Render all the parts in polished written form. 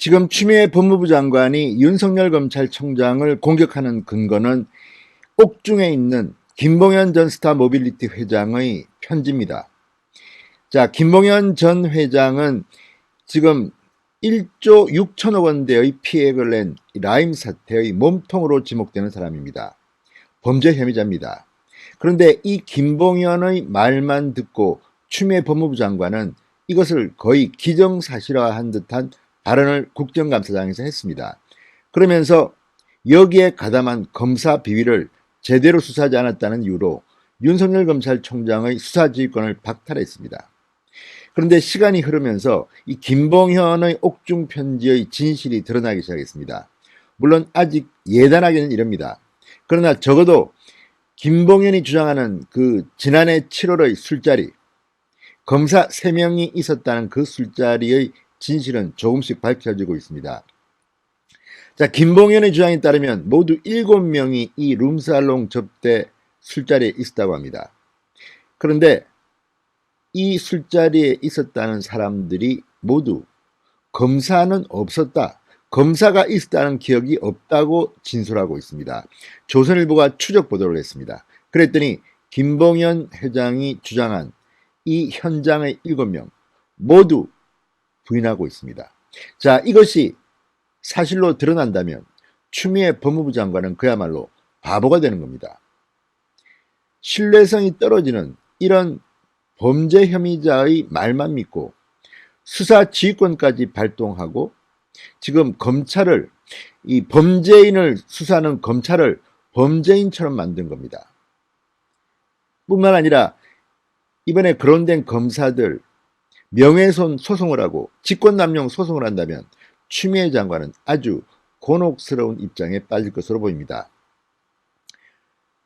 지금 추미애 법무부 장관이 윤석열 검찰총장을 공격하는 근거는 옥중에 있는 김봉현 전 스타모빌리티 회장의 편지입니다. 자, 김봉현 전 회장은 지금 1조 6천억 원대의 피해를 낸 라임 사태의 몸통으로 지목되는 사람입니다. 범죄 혐의자입니다. 그런데 이 김봉현의 말만 듣고 추미애 법무부 장관은 이것을 거의 기정사실화한 듯한 발언을 국정감사장에서 했습니다. 그러면서 여기에 가담한 검사 비위를 제대로 수사하지 않았다는 이유로 윤석열 검찰총장의 수사지휘권을 박탈했습니다. 그런데 시간이 흐르면서 이 김봉현의 옥중 편지의 진실이 드러나기 시작했습니다. 물론 아직 예단하기는 이릅니다. 그러나 적어도 김봉현이 주장하는 그 지난해 7월의 술자리, 검사 3명이 있었다는 그 술자리의 진실은 조금씩 밝혀지고 있습니다. 자, 김봉현의 주장에 따르면 모두 7명이 이 룸살롱 접대 술자리에 있었다고 합니다. 그런데 이 술자리에 있었다는 사람들이 모두 검사는 없었다, 검사가 있었다는 기억이 없다고 진술하고 있습니다. 조선일보가 추적 보도를 했습니다. 그랬더니 김봉현 회장이 주장한 이 현장의 7명 모두 부인하고 있습니다. 자, 이것이 사실로 드러난다면 추미애 법무부 장관은 그야말로 바보가 되는 겁니다. 신뢰성이 떨어지는 이런 범죄 혐의자의 말만 믿고 수사 지휘권까지 발동하고 지금 검찰을, 이 범죄인을 수사하는 검찰을 범죄인처럼 만든 겁니다. 뿐만 아니라 이번에 거론된 검사들 명예훼손 소송을 하고 직권남용 소송을 한다면 추미애 장관은 아주 곤혹스러운 입장에 빠질 것으로 보입니다.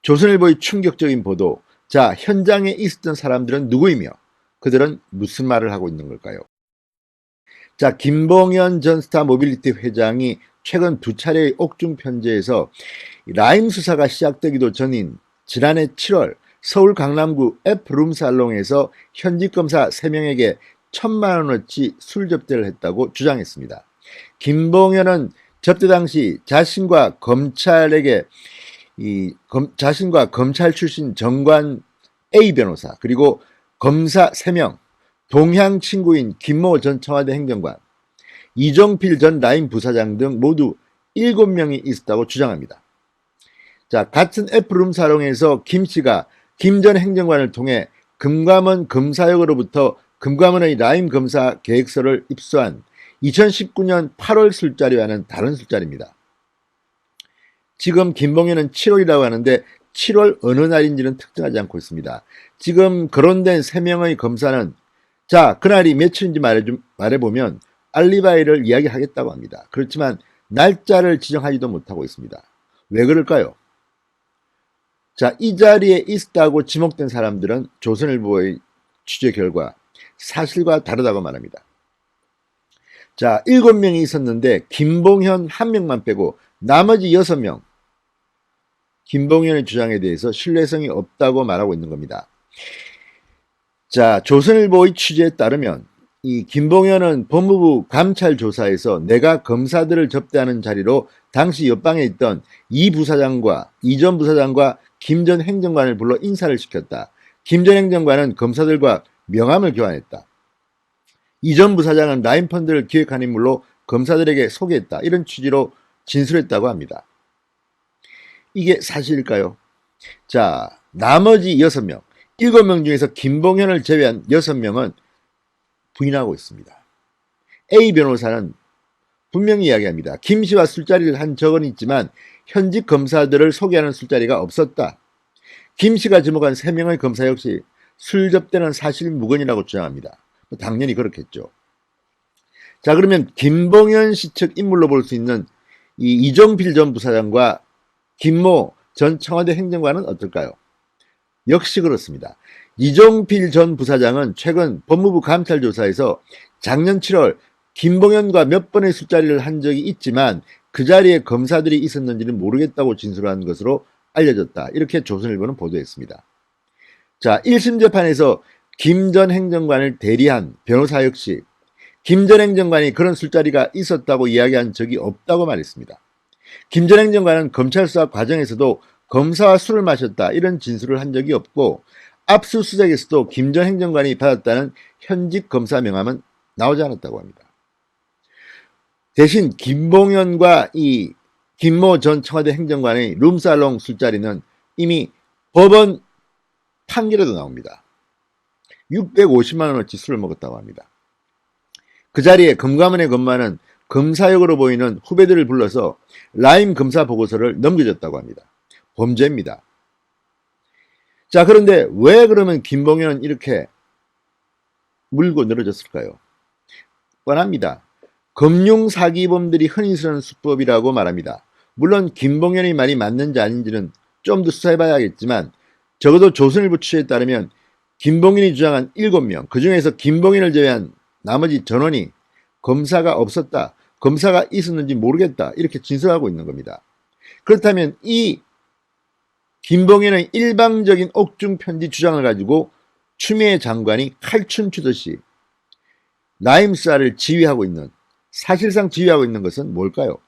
조선일보의 충격적인 보도, 자, 현장에 있었던 사람들은 누구이며 그들은 무슨 말을 하고 있는 걸까요? 자, 김봉현 전 스타모빌리티 회장이 최근 2차례의 옥중 편지에서 라임 수사가 시작되기도 전인 지난해 7월 서울 강남구 F룸살롱에서 현직 검사 3명에게 1,000만 원어치 술 접대를 했다고 주장했습니다. 김봉현은 접대 당시 자신과 검찰 출신 정관 A 변호사 그리고 검사 3명, 동향 친구인 김모 전 청와대 행정관, 이종필 전 라임 부사장 등 모두 7명이 있었다고 주장합니다. 자, 같은 F룸 사롱에서 김 씨가 김 전 행정관을 통해 금감원 검사역으로부터 금감원의 라임 검사 계획서를 입수한 2019년 8월 술자리와는 다른 술자리입니다. 지금 김봉현은 7월이라고 하는데 7월 어느 날인지는 특정하지 않고 있습니다. 지금 거론된 3명의 검사는 자, 그날이 며칠인지 말해보면 알리바이를 이야기하겠다고 합니다. 그렇지만 날짜를 지정하지도 못하고 있습니다. 왜 그럴까요? 자, 이 자리에 있었다고 지목된 사람들은 조선일보의 취재 결과 사실과 다르다고 말합니다. 자, 7명이 있었는데 김봉현 1명만 빼고 나머지 6명, 김봉현의 주장에 대해서 신뢰성이 없다고 말하고 있는 겁니다. 자, 조선일보의 취재에 따르면 이 김봉현은 법무부 감찰조사에서 내가 검사들을 접대하는 자리로 당시 옆방에 있던 이 전 부사장과 김 전 행정관을 불러 인사를 시켰다. 김 전 행정관은 검사들과 명함을 교환했다. 이 전 부사장은 라임 펀드를 기획한 인물로 검사들에게 소개했다. 이런 취지로 진술했다고 합니다. 이게 사실일까요? 자, 나머지 6명, 7명 중에서 김봉현을 제외한 6명은 부인하고 있습니다. A 변호사는 분명히 이야기합니다. 김 씨와 술자리를 한 적은 있지만 현직 검사들을 소개하는 술자리가 없었다. 김 씨가 지목한 3명의 검사 역시 술 접대는 사실 무근이라고 주장합니다. 당연히 그렇겠죠. 자, 그러면 김봉현 씨 측 인물로 볼 수 있는 이 이종필 전 부사장과 김모 전 청와대 행정관은 어떨까요? 역시 그렇습니다. 이종필 전 부사장은 최근 법무부 감찰조사에서 작년 7월 김봉현과 몇 번의 술자리를 한 적이 있지만 그 자리에 검사들이 있었는지는 모르겠다고 진술한 것으로 알려졌다. 이렇게 조선일보는 보도했습니다. 자, 1심 재판에서 김 전 행정관을 대리한 변호사 역시 김 전 행정관이 그런 술자리가 있었다고 이야기한 적이 없다고 말했습니다. 김 전 행정관은 검찰 수사 과정에서도 검사와 술을 마셨다 이런 진술을 한 적이 없고 압수수색에서도 김 전 행정관이 받았다는 현직 검사 명함은 나오지 않았다고 합니다. 대신 김봉현과 이 김모 전 청와대 행정관의 룸살롱 술자리는 이미 법원 판결에도 나옵니다. 650만 원어치 술을 먹었다고 합니다. 그 자리에 금감원에 근무하는 검사역으로 보이는 후배들을 불러서 라임 검사 보고서를 넘겨줬다고 합니다. 범죄입니다. 자, 그런데 왜 그러면 김봉현은 이렇게 물고 늘어졌을까요? 뻔합니다. 금융사기범들이 흔히 쓰는 수법이라고 말합니다. 물론 김봉현의 말이 맞는지 아닌지는 좀 더 수사해봐야겠지만 적어도 조선일보 취재에 따르면 김봉현이 주장한 7명, 그 중에서 김봉현을 제외한 나머지 전원이 검사가 없었다, 검사가 있었는지 모르겠다 이렇게 진술하고 있는 겁니다. 그렇다면 이 김봉현의 일방적인 옥중 편지 주장을 가지고 추미애 장관이 칼춤 추듯이 라임 수사를 지휘하고 있는, 사실상 지휘하고 있는 것은 뭘까요?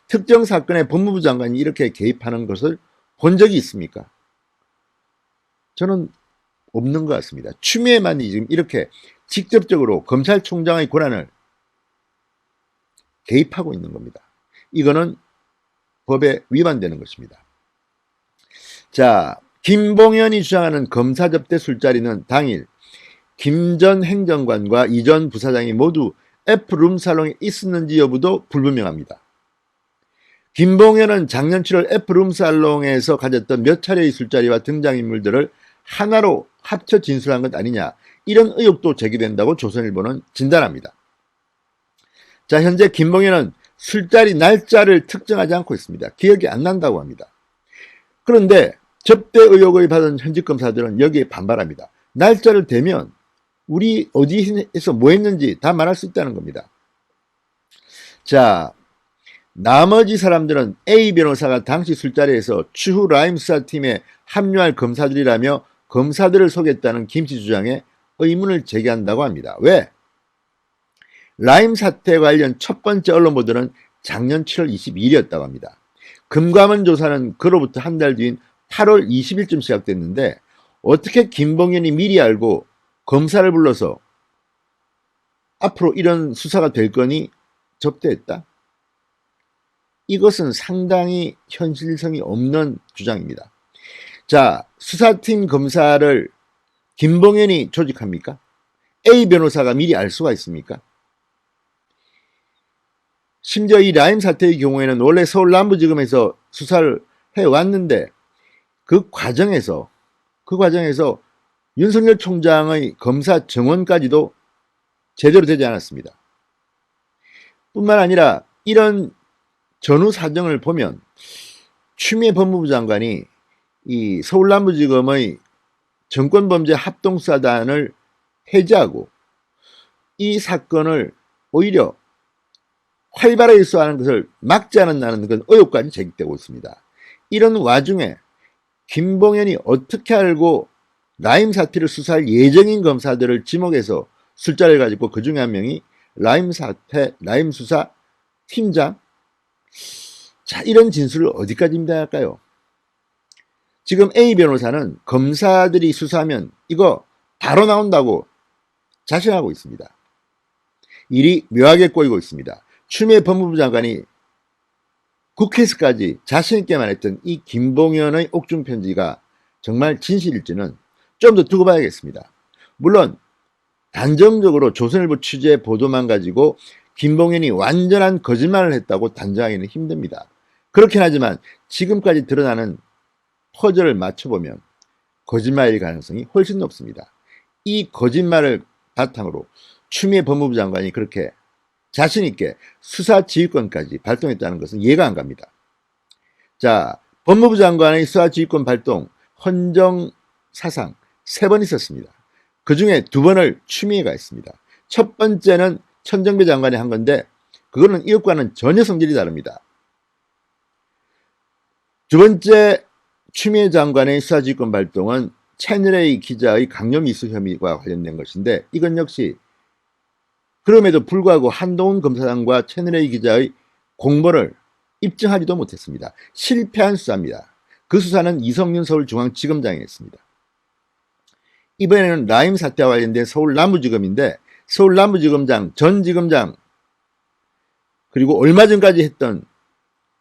특정 사건에 법무부 장관이 이렇게 개입하는 것을 본 적이 있습니까? 저는 없는 것 같습니다. 추미애만이 지금 이렇게 직접적으로 검찰총장의 권한을 개입하고 있는 겁니다. 이거는 법에 위반되는 것입니다. 자, 김봉현이 주장하는 검사 접대 술자리는 당일 김 전 행정관과 이 전 부사장이 모두 F룸살롱에 있었는지 여부도 불분명합니다. 김봉현은 작년 7월 F룸살롱에서 가졌던 몇 차례의 술자리와 등장인물들을 하나로 합쳐 진술한 것 아니냐, 이런 의혹도 제기된다고 조선일보는 진단합니다. 자, 현재 김봉현은 술자리 날짜를 특정하지 않고 있습니다. 기억이 안 난다고 합니다. 그런데 접대 의혹을 받은 현직 검사들은 여기에 반발합니다. 날짜를 대면 우리 어디에서 뭐 했는지 다 말할 수 있다는 겁니다. 자, 나머지 사람들은 A 변호사가 당시 술자리에서 추후 라임 수사팀에 합류할 검사들이라며 검사들을 속였다는 김씨 주장에 의문을 제기한다고 합니다. 왜? 라임 사태 관련 첫 번째 언론 보도는 작년 7월 22일이었다고 합니다. 금감원 조사는 그로부터 한 달 뒤인 8월 20일쯤 시작됐는데 어떻게 김봉현이 미리 알고 검사를 불러서 앞으로 이런 수사가 될 거니 접대했다? 이것은 상당히 현실성이 없는 주장입니다. 자, 수사팀 검사를 김봉현이 조직합니까? A 변호사가 미리 알 수가 있습니까? 심지어 이 라임 사태의 경우에는 원래 서울 남부지검에서 수사를 해왔는데 그 과정에서 윤석열 총장의 검사 정원까지도 제대로 되지 않았습니다. 뿐만 아니라 이런 전후 사정을 보면 추미애 법무부 장관이 이 서울 남부지검의 정권범죄 합동수사단을 해제하고 이 사건을 오히려 활발하게 수사하는 것을 막지 않았다는 그런 의혹까지 제기되고 있습니다. 이런 와중에 김봉현이 어떻게 알고 라임 사태를 수사할 예정인 검사들을 지목해서 술자리를 가지고 그 중에 한 명이 라임 사태, 라임 수사 팀장? 자, 이런 진술을 어디까지 믿어야 할까요? 지금 A 변호사는 검사들이 수사하면 이거 바로 나온다고 자신하고 있습니다. 일이 묘하게 꼬이고 있습니다. 추미애 법무부 장관이 국회에서까지 자신있게 말했던 이 김봉현의 옥중 편지가 정말 진실일지는 좀 더 두고 봐야겠습니다. 물론 단정적으로 조선일보 취재 보도만 가지고 김봉현이 완전한 거짓말을 했다고 단정하기는 힘듭니다. 그렇긴 하지만 지금까지 드러나는 퍼즐을 맞춰보면 거짓말일 가능성이 훨씬 높습니다. 이 거짓말을 바탕으로 추미애 법무부 장관이 그렇게 자신있게 수사지휘권까지 발동했다는 것은 이해가 안 갑니다. 자, 법무부 장관의 수사지휘권 발동, 헌정 사상 3번 있었습니다. 그 중에 2번을 추미애가 했습니다. 첫 번째는 천정배 장관이 한 건데 그거는 이것과는 전혀 성질이 다릅니다. 두 번째 추미애 장관의 수사지휘권 발동은 채널A 기자의 강요미수 혐의와 관련된 것인데 이건 역시 그럼에도 불구하고 한동훈 검사장과 채널A 기자의 공모를 입증하지도 못했습니다. 실패한 수사입니다. 그 수사는 이성윤 서울중앙지검장이 했습니다. 이번에는 라임 사태와 관련된 서울 남부지검인데 서울 남부지검장, 전 지검장, 그리고 얼마 전까지 했던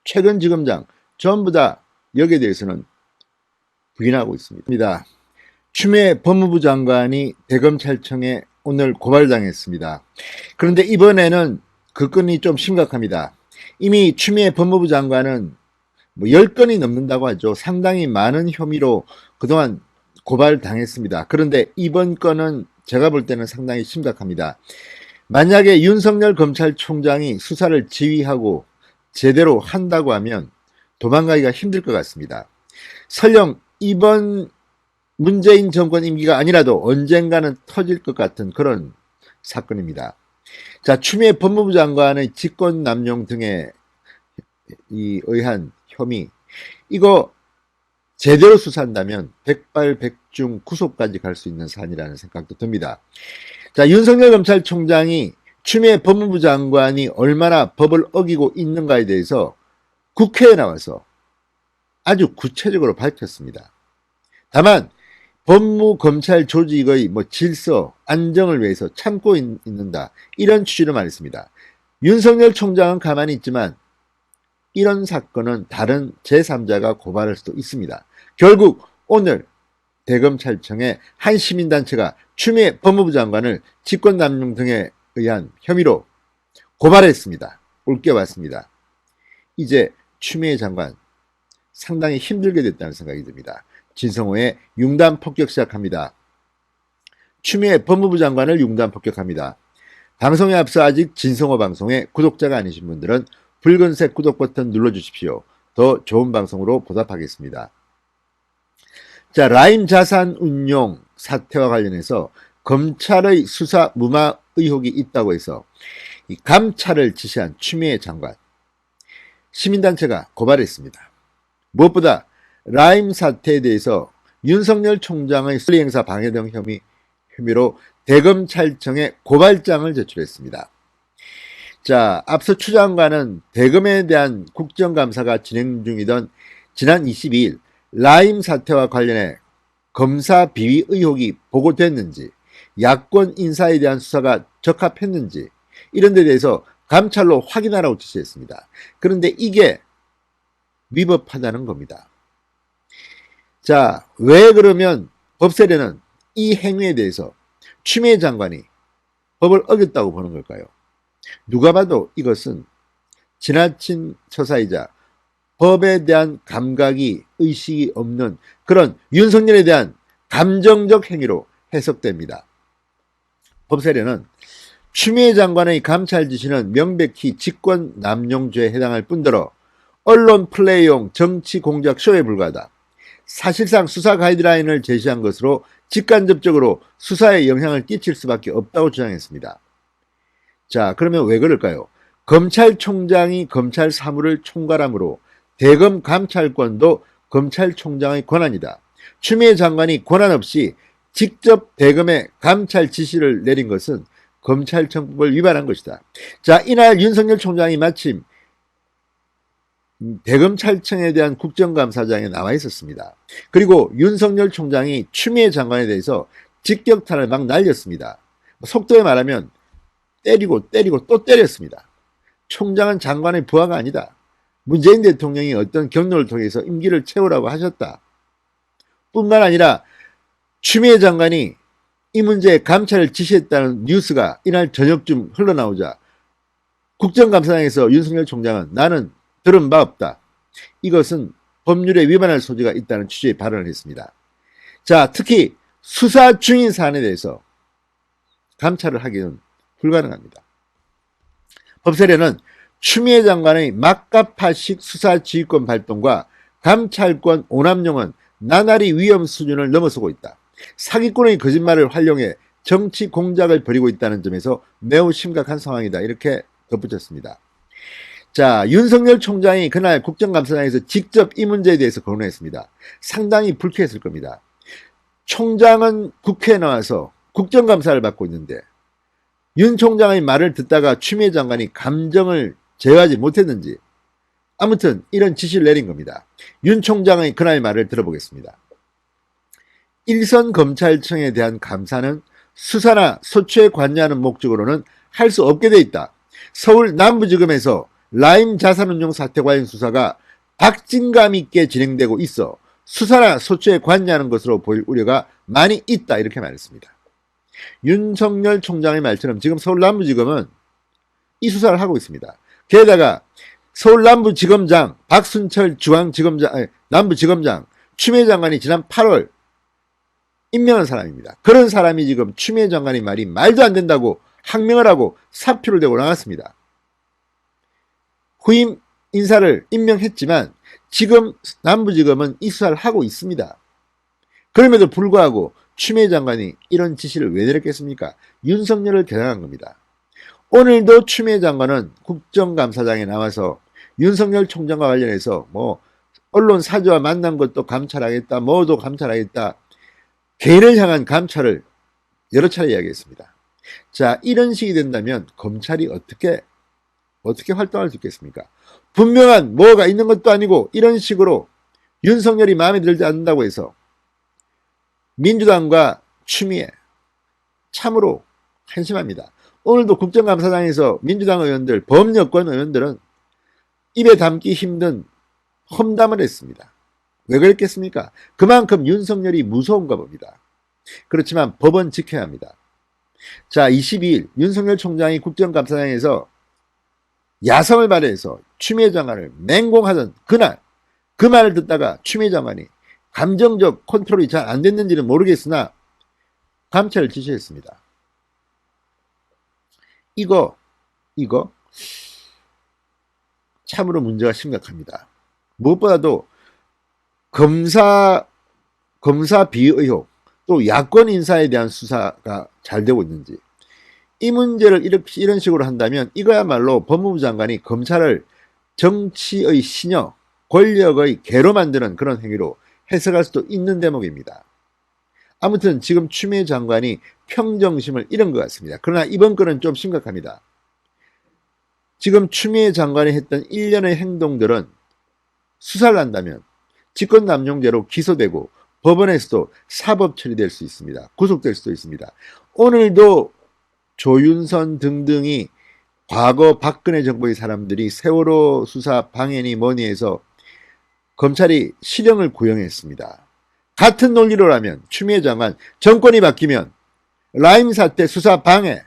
최근 지검장 전부 다 여기에 대해서는 부인하고 있습니다. 추미애 법무부 장관이 대검찰청에 오늘 고발당했습니다. 그런데 이번에는 그 건이 좀 심각합니다. 이미 추미애 법무부 장관은 10건이 넘는다고 하죠. 상당히 많은 혐의로 그동안 고발당했습니다. 그런데 이번 건은 제가 볼 때는 상당히 심각합니다. 만약에 윤석열 검찰총장이 수사를 지휘하고 제대로 한다고 하면 도망가기가 힘들 것 같습니다. 설령 이번 문재인 정권 임기가 아니라도 언젠가는 터질 것 같은 그런 사건입니다. 자, 추미애 법무부 장관의 직권남용 등에 의한 혐의, 이거 제대로 수사한다면 백발백중 구속까지 갈 수 있는 사안이라는 생각도 듭니다. 자, 윤석열 검찰총장이 추미애 법무부 장관이 얼마나 법을 어기고 있는가에 대해서 국회에 나와서 아주 구체적으로 밝혔습니다. 다만 법무검찰 조직의 질서, 안정을 위해서 참고 있는다, 이런 취지로 말했습니다. 윤석열 총장은 가만히 있지만 이런 사건은 다른 제3자가 고발할 수도 있습니다. 결국 오늘 대검찰청의 한 시민단체가 추미애 법무부 장관을 직권남용 등에 의한 혐의로 고발했습니다. 올겨왔습니다. 이제 추미애 장관 상당히 힘들게 됐다는 생각이 듭니다. 진성호의 융단 폭격 시작합니다. 추미애 법무부 장관을 융단 폭격합니다. 방송에 앞서 아직 진성호 방송의 구독자가 아니신 분들은 붉은색 구독 버튼 눌러주십시오. 더 좋은 방송으로 보답하겠습니다. 자, 라임 자산 운용 사태와 관련해서 검찰의 수사 무마 의혹이 있다고 해서 이 감찰을 지시한 추미애 장관, 시민단체가 고발했습니다. 무엇보다 라임 사태에 대해서 윤석열 총장의 권리행사 방해 등 혐의로 대검찰청에 고발장을 제출했습니다. 자, 앞서 추 장관은 대검에 대한 국정감사가 진행 중이던 지난 22일 라임 사태와 관련해 검사 비위 의혹이 보고됐는지, 야권 인사에 대한 수사가 적합했는지 이런 데 대해서 감찰로 확인하라고 지시했습니다. 그런데 이게 위법하다는 겁니다. 자, 왜 그러면 법세례는 이 행위에 대해서 추미애 장관이 법을 어겼다고 보는 걸까요? 누가 봐도 이것은 지나친 처사이자 법에 대한 감각이, 의식이 없는 그런 윤석열에 대한 감정적 행위로 해석됩니다. 법세례는 추미애 장관의 감찰 지시는 명백히 직권남용죄에 해당할 뿐더러 언론 플레이용 정치 공작 쇼에 불과하다. 사실상 수사 가이드라인을 제시한 것으로 직간접적으로 수사에 영향을 끼칠 수밖에 없다고 주장했습니다. 자, 그러면 왜 그럴까요? 검찰총장이 검찰 사무를 총괄하므로 대검 감찰권도 검찰총장의 권한이다. 추미애 장관이 권한 없이 직접 대검에 감찰 지시를 내린 것은 검찰청법을 위반한 것이다. 자, 이날 윤석열 총장이 마침 대검찰청에 대한 국정감사장에 나와 있었습니다. 그리고 윤석열 총장이 추미애 장관에 대해서 직격탄을 막 날렸습니다. 속도에 말하면 때리고 또 때렸습니다. 총장은 장관의 부하가 아니다. 문재인 대통령이 어떤 경로를 통해서 임기를 채우라고 하셨다. 뿐만 아니라 추미애 장관이 이 문제에 감찰을 지시했다는 뉴스가 이날 저녁쯤 흘러나오자 국정감사장에서 윤석열 총장은 나는 들은 바 없다. 이것은 법률에 위반할 소지가 있다는 취지의 발언을 했습니다. 자, 특히 수사 중인 사안에 대해서 감찰을 하기는 불가능합니다. 법세례는 추미애 장관의 막가파식 수사지휘권 발동과 감찰권 오남용은 나날이 위험 수준을 넘어서고 있다. 사기꾼의 거짓말을 활용해 정치 공작을 벌이고 있다는 점에서 매우 심각한 상황이다. 이렇게 덧붙였습니다. 자, 윤석열 총장이 그날 국정감사장에서 직접 이 문제에 대해서 거론했습니다. 상당히 불쾌했을 겁니다. 총장은 국회에 나와서 국정감사를 받고 있는데 윤 총장의 말을 듣다가 추미애 장관이 감정을 제어하지 못했는지 아무튼 이런 지시를 내린 겁니다. 윤 총장의 그날 말을 들어보겠습니다. 일선 검찰청에 대한 감사는 수사나 소추에 관여하는 목적으로는 할 수 없게 돼 있다. 서울 남부지검에서 라임 자산운용 사태 관련 수사가 박진감 있게 진행되고 있어 수사나 소추에 관여하는 것으로 보일 우려가 많이 있다. 이렇게 말했습니다. 윤석열 총장의 말처럼 지금 서울 남부지검은 이 수사를 하고 있습니다. 게다가 서울 남부지검장 박순철 남부지검장 추미애 장관이 지난 8월 임명한 사람입니다. 그런 사람이 지금 추미애 장관의 말이 말도 안 된다고 항명을 하고 사표를 내고 나갔습니다. 후임 인사를 임명했지만 지금 남부지검은 이 수사를 하고 있습니다. 그럼에도 불구하고 추미애 장관이 이런 지시를 왜 내렸겠습니까? 윤석열을 겨냥한 겁니다. 오늘도 추미애 장관은 국정감사장에 나와서 윤석열 총장과 관련해서 언론 사주와 만난 것도 감찰하겠다, 뭐도 감찰하겠다, 개인을 향한 감찰을 여러 차례 이야기했습니다. 자, 이런 식이 된다면 검찰이 어떻게 활동할 수 있겠습니까? 분명한 뭐가 있는 것도 아니고 이런 식으로 윤석열이 마음에 들지 않는다고 해서 민주당과 추미애 참으로 한심합니다. 오늘도 국정감사장에서 민주당 의원들, 범여권 의원들은 입에 담기 힘든 험담을 했습니다. 왜 그랬겠습니까? 그만큼 윤석열이 무서운가 봅니다. 그렇지만 법은 지켜야 합니다. 자, 22일 윤석열 총장이 국정감사장에서 야성을 발휘해서 추미애 장관을 맹공하던 그날 그 말을 듣다가 추미애 장관이 감정적 컨트롤이 잘 안 됐는지는 모르겠으나 감찰을 지시했습니다. 이거 참으로 문제가 심각합니다. 무엇보다도 검사 비위 의혹 또 야권 인사에 대한 수사가 잘 되고 있는지 이 문제를 이런 식으로 한다면 이거야말로 법무부 장관이 검찰을 정치의 신여, 권력의 개로 만드는 그런 행위로 해석할 수도 있는 대목입니다. 아무튼 지금 추미애 장관이 평정심을 잃은 것 같습니다. 그러나 이번 건은 좀 심각합니다. 지금 추미애 장관이 했던 일련의 행동들은 수사를 한다면 직권남용죄로 기소되고 법원에서도 사법 처리될 수 있습니다. 구속될 수도 있습니다. 오늘도 조윤선 등등이 과거 박근혜 정부의 사람들이 세월호 수사 방해니 뭐니 해서 검찰이 실형을 구형했습니다. 같은 논리로라면 추미애 장관 정권이 바뀌면 라임 사태 수사 방해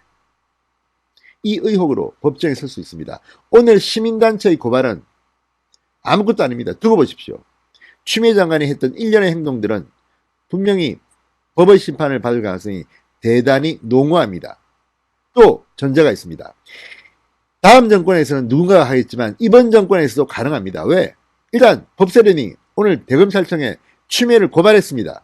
이 의혹으로 법정에 설 수 있습니다. 오늘 시민단체의 고발은 아무것도 아닙니다. 두고 보십시오. 추미애 장관이 했던 일련의 행동들은 분명히 법의 심판을 받을 가능성이 대단히 농후합니다. 또 전제가 있습니다. 다음 정권에서는 누군가가 하겠지만 이번 정권에서도 가능합니다. 왜? 일단 법세련이 오늘 대검찰청에 추미애를 고발했습니다.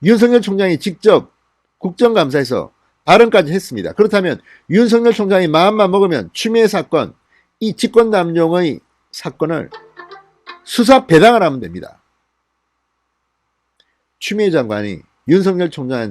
윤석열 총장이 직접 국정감사에서 발언까지 했습니다. 그렇다면 윤석열 총장이 마음만 먹으면 추미애 사건, 이 직권남용의 사건을 수사 배당을 하면 됩니다. 추미애 장관이 윤석열 총장한테